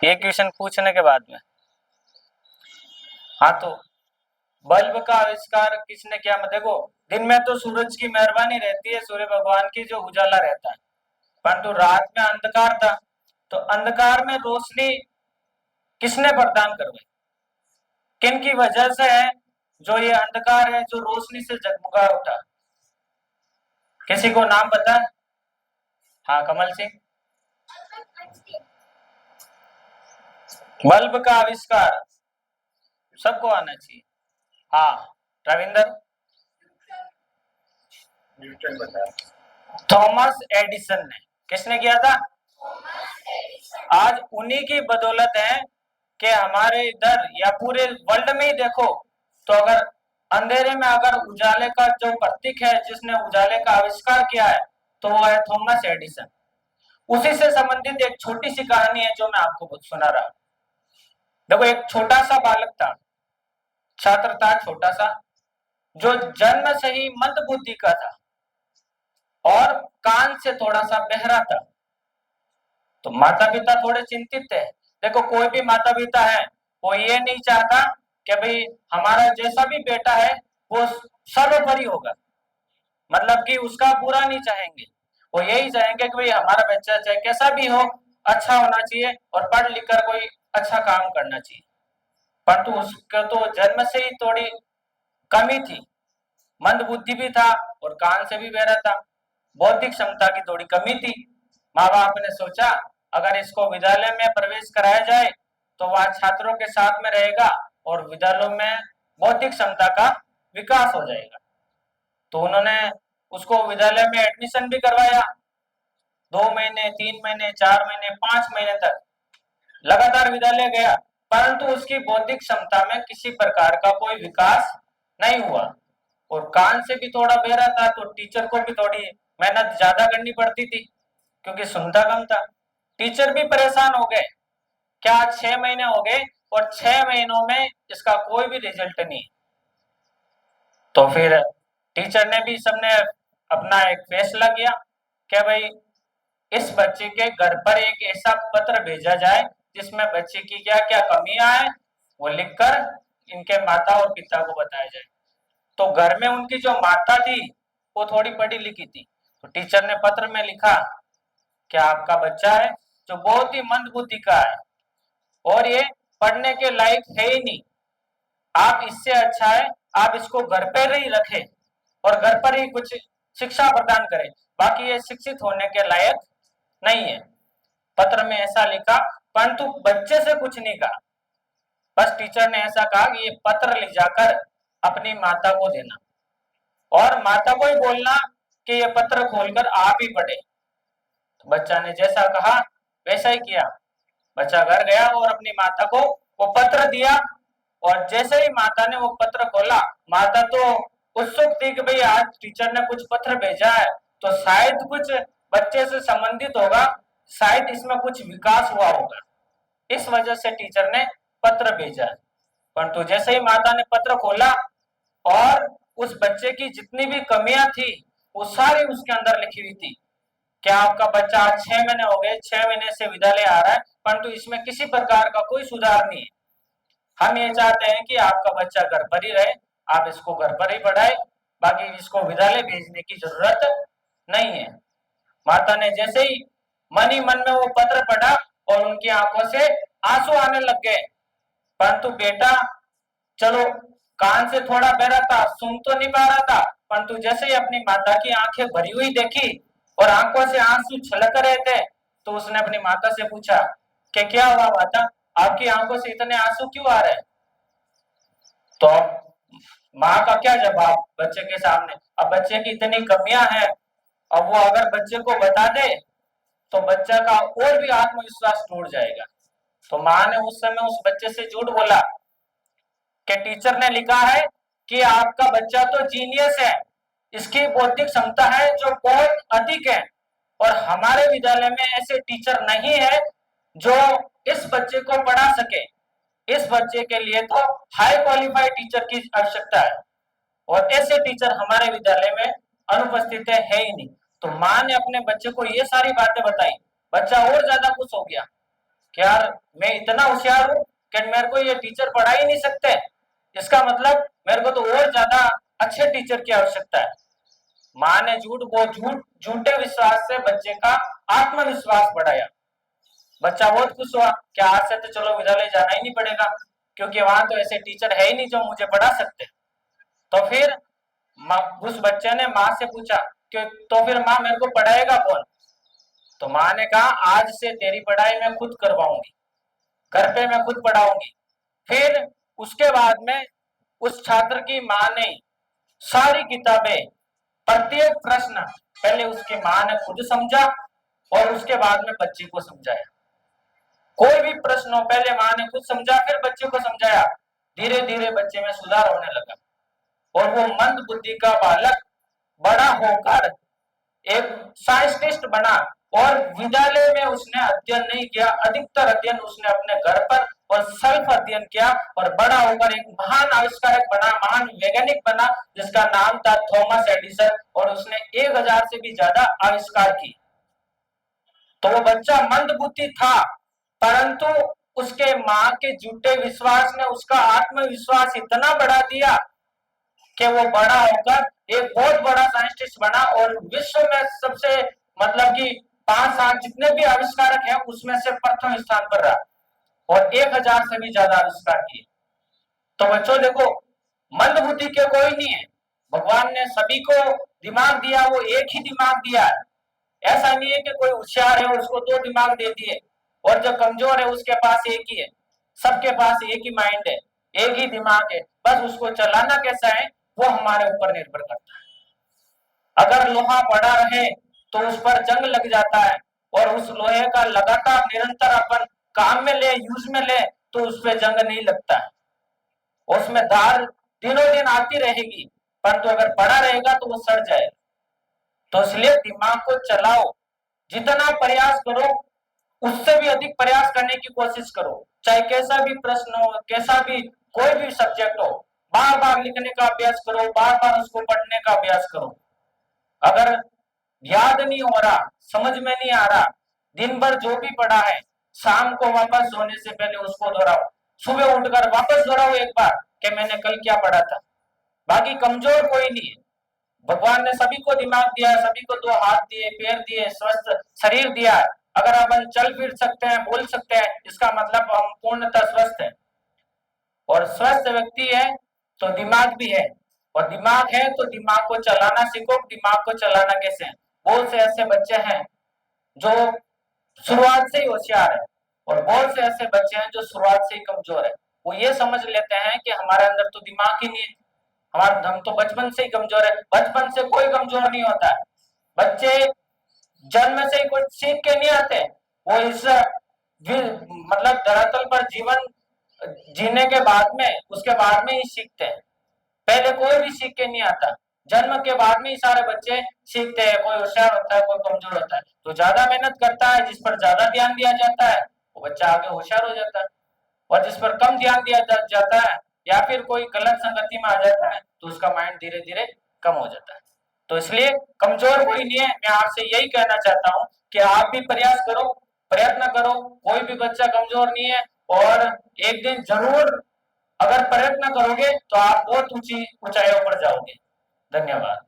ये क्वेश्चन पूछने के बाद में। हाँ, तो बल्ब का आविष्कार किसने किया? मैं देखो, दिन में तो सूरज की मेहरबानी रहती है, सूर्य भगवान की जो उजाला रहता है, परंतु रात में अंधकार था, तो अंधकार में रोशनी किसने प्रदान करवाई? किन की वजह से है जो ये अंधकार है जो रोशनी से जगमगा उठा? किसी को नाम पता है? हाँ, कमल सिंह। बल्ब का आविष्कार सबको आना चाहिए। हाँ, रविंदर। थॉमस एडिसन ने। किसने किया था? आज उन्हीं की बदौलत है कि हमारे इधर या पूरे वर्ल्ड में ही देखो तो अगर अंधेरे में अगर उजाले का जो प्रतीक है, जिसने उजाले का आविष्कार किया है, तो वो है थॉमस एडिसन। उसी से संबंधित एक छोटी सी कहानी है जो मैं आपको सुना रहा। देखो, एक छोटा सा बालक था, छात्र था छोटा सा, जो जन्म से ही मंद बुद्धि का था और कान से थोड़ा सा बहरा था। तो माता पिता थोड़े चिंतित थे। देखो, कोई भी माता पिता है वो ये नहीं चाहता कि भाई हमारा जैसा भी बेटा है वो सर्वोपरि होगा, मतलब कि उसका बुरा नहीं चाहेंगे। वो यही चाहेंगे कि भाई हमारा बच्चा चाहे कैसा भी हो, अच्छा होना चाहिए और पढ़ लिख कर कोई अच्छा काम करना चाहिए। परंतु उसका तो जन्म से ही थोड़ी कमी थी, मंद बुद्धि भी था और कान से भी बहरा था, बौद्धिक क्षमता की थोड़ी कमी थी। माँ बाप ने सोचा अगर इसको विद्यालय में प्रवेश कराया जाए तो वह छात्रों के साथ में रहेगा और विद्यालयों में बौद्धिक क्षमता का विकास हो जाएगा। तो उन्होंने उसको विद्यालय में एडमिशन भी करवाया। 2 महीने, 3 महीने, 4 महीने, 5 महीने तक लगातार विद्यालय गया, परंतु उसकी बौद्धिक क्षमता में किसी प्रकार का कोई विकास नहीं हुआ और कान से भी थोड़ा बहरा था, तो टीचर को भी थोड़ी मेहनत ज्यादा करनी पड़ती थी क्योंकि सुनता कम था। टीचर भी परेशान हो गए। क्या 6 महीने हो गए और 6 महीनों में इसका कोई भी रिजल्ट नहीं। तो फिर टीचर ने भी, सबने अपना एक फैसला किया कि भाई इस बच्चे के घर पर एक ऐसा पत्र भेजा जाए जिसमें बच्चे की क्या क्या कमियां हैं वो लिखकर इनके माता और पिता को बताया जाए। तो घर में उनकी जो माता थी वो थोड़ी पढ़ी लिखी थी, तो टीचर ने पत्र में लिखा कि आपका बच्चा है जो बहुत ही मंद बुद्धि का है और ये पढ़ने के लायक है ही नहीं। आप इससे अच्छा है आप इसको घर पर ही रखें और घर पर ही कुछ शिक्षा प्रदान करें, बाकी ये शिक्षित होने के लायक नहीं है। पत्र में ऐसा लिखा, परंतु बच्चे से कुछ नहीं कहा। बस टीचर ने ऐसा कहा कि ये पत्र ले जाकर अपनी माता को देना और माता को ही बोलना कि ये पत्र खोलकर आप ही पढ़े। तो बच्चा ने जैसा कहा वैसा ही किया। बच्चा घर गया और अपनी माता को वो पत्र दिया और जैसे ही माता ने वो पत्र खोला, माता तो उत्सुक थी कि भाई आज टीचर ने कुछ पत्र भेजा है तो शायद कुछ बच्चे से संबंधित होगा, शायद इसमें कुछ विकास हुआ होगा, इस वजह से टीचर ने पत्र भेजा। परंतु जैसे ही माता ने पत्र खोला और उस बच्चे की जितनी भी कमियां थी वो सारी उसके अंदर लिखी हुई थी। क्या आपका बच्चा आज 6 महीने हो गए, 6 महीने से विद्यालय आ रहा है, परंतु इसमें किसी प्रकार का कोई सुधार नहीं है। हम ये चाहते हैं कि आपका बच्चा घर पर ही रहे, आप इसको घर पर ही पढ़ाए, बाकी इसको विद्यालय भेजने की जरूरत नहीं है। माता ने जैसे ही मन में वो पत्र पढ़ा और उनकी आंखों से आंसू आने लग गए। परंतु बेटा चलो कान से थोड़ा बहरा था, सुन तो नहीं पा रहा था, परंतु जैसे ही अपनी माता की आंखें भरी हुई देखी और आंखों से आंसू छलक रहे थे, तो उसने अपनी माता से पूछा कि क्या हुआ माता, आपकी आंखों से इतने आंसू क्यों आ रहे हैं? तो माँ का क्या जवाब बच्चे के सामने? अब बच्चे की इतनी कमियां हैं, अब वो अगर बच्चे को बता दे तो बच्चा का और भी आत्मविश्वास टूट जाएगा। तो माँ ने उस समय उस बच्चे से झूठ बोला कि टीचर ने लिखा है कि आपका बच्चा तो जीनियस है, इसकी बौद्धिक क्षमता है जो बहुत अधिक है और हमारे विद्यालय में ऐसे टीचर नहीं है जो इस बच्चे को पढ़ा सके। इस बच्चे के लिए तो हाई क्वालिफाइड टीचर की आवश्यकता है और ऐसे टीचर हमारे विद्यालय में अनुपस्थित है ही नहीं। तो माँ ने अपने बच्चे को ये सारी बातें बताई, बच्चा और ज्यादा खुश हो गया। कि यार मैं इतना होशियार हूं कि मेरे को ये टीचर पढ़ा ही नहीं सकते, इसका मतलब मेरे को तो और ज्यादा अच्छे टीचर की आवश्यकता है। माँ ने झूठे विश्वास से बच्चे का आत्मविश्वास बढ़ाया। बच्चा बहुत खुश हुआ कि आज से तो चलो विद्यालय जाना ही नहीं पड़ेगा, क्योंकि वहां तो ऐसे टीचर है ही नहीं जो मुझे पढ़ा सकते। तो फिर उस बच्चे ने माँ से पूछा कि तो फिर माँ मेरे को पढ़ाएगा कौन? तो माँ ने कहा आज से तेरी पढ़ाई मैं खुद करवाऊंगी, घर पे मैं खुद पढ़ाऊंगी। फिर उसके बाद में उस छात्र की माँ ने सारी किताबें, प्रत्येक प्रश्न पहले उसकी माँ ने खुद समझा और उसके बाद में बच्चे को समझाया। कोई भी प्रश्न हो पहले माँ ने खुद समझा फिर बच्चे को समझाया। धीरे धीरे बच्चे में सुधार होने लगा और वो मंद बुद्धि का बालक बड़ा होकर एक साइंटिस्ट बना। और विद्यालय में उसने अध्ययन नहीं किया, अधिकतर अध्ययन उसने अपने घर पर और सेल्फ अध्ययन किया और बड़ा होकर एक महान आविष्कारक बना, महान वैज्ञानिक बना, जिसका नाम था थॉमस एडिसन। और उसने 1000 से भी ज्यादा आविष्कार किए। तो वो बच्चा मंद बुद्धि था, परंतु उसके माँ के झूठे विश्वास ने उसका आत्मविश्वास इतना बढ़ा दिया कि वो बड़ा होकर एक बहुत बड़ा साइंटिस्ट बना और विश्व में सबसे मतलब कि 5-7 जितने भी आविष्कारक हैं उसमें से प्रथम स्थान पर रहा और 1000 से भी ज्यादा आविष्कार किए। तो बच्चों देखो, मंद बुद्धि के कोई नहीं है। भगवान ने सभी को दिमाग दिया, वो एक ही दिमाग दिया है। ऐसा नहीं है कि कोई होशियार है उसको 2 दिमाग दे दिए और जो कमजोर है उसके पास एक ही है। सबके पास एक ही माइंड है, एक ही दिमाग है, बस उसको चलाना कैसा है वो हमारे ऊपर निर्भर करता है। अगर लोहा पड़ा रहे तो उस पर जंग लग जाता है और उस लोहे का लगातार निरंतर अपन काम में ले, यूज में ले, तो उस पर जंग नहीं लगता है। उसमें धार दिनों दिन आती रहेगी, परंतु अगर पड़ा रहेगा तो वो सड़ जाएगा। तो इसलिए दिमाग को चलाओ, जितना प्रयास करो उससे भी अधिक प्रयास करने की कोशिश करो। चाहे कैसा भी प्रश्न हो, कैसा भी कोई भी सब्जेक्ट हो, बार बार लिखने का अभ्यास करो, बार बार उसको पढ़ने का अभ्यास करो। अगर याद नहीं हो रहा, समझ में नहीं आ रहा, दिन भर जो भी पढ़ा है शाम को वापस सोने से पहले उसको दोहराओ, सुबह उठकर वापस दोहराओ एक बार कि मैंने कल क्या पढ़ा था। बाकी कमजोर कोई नहीं है। भगवान ने सभी को दिमाग दिया है, सभी को 2 हाथ दिए, पैर दिए, स्वस्थ शरीर दिया है। अगर अपन चल फिर सकते हैं, बोल सकते हैं, इसका मतलब हम पूर्णतः स्वस्थ हैं। और स्वस्थ व्यक्ति है तो दिमाग भी है, और दिमाग है तो दिमाग को चलाना सीखो। दिमाग को चलाना कैसे है? बहुत से ऐसे बच्चे हैं जो शुरुआत से ही होशियार है और बहुत से ऐसे बच्चे हैं जो शुरुआत से ही कमजोर है। वो ये समझ लेते हैं कि हमारे अंदर तो दिमाग ही नहीं है, हमारा हम तो बचपन से ही कमजोर है। बचपन से कोई कमजोर नहीं होता है। बच्चे जन्म से ही कुछ सीख के नहीं आते, वो इस मतलब धरातल पर जीवन जीने के बाद में, उसके बाद में ही सीखते हैं। पहले कोई भी सीख के नहीं आता, जन्म के बाद में ही सारे बच्चे सीखते हैं। कोई होशियार होता है, कोई कमजोर होता है। तो ज्यादा मेहनत करता है, जिस पर ज्यादा ध्यान दिया जाता है वो बच्चा आगे होशियार हो जाता है, और जिस पर कम ध्यान दिया जाता है या फिर कोई गलत संगति में आ जाता है तो उसका माइंड धीरे धीरे कम हो जाता है। तो इसलिए कमजोर कोई नहीं है। मैं आपसे यही कहना चाहता हूँ कि आप भी प्रयास करो, प्रयत्न करो, कोई भी बच्चा कमजोर नहीं है। और एक दिन जरूर अगर प्रयत्न करोगे तो आप बहुत ऊंची ऊंचाइयों पर जाओगे। धन्यवाद।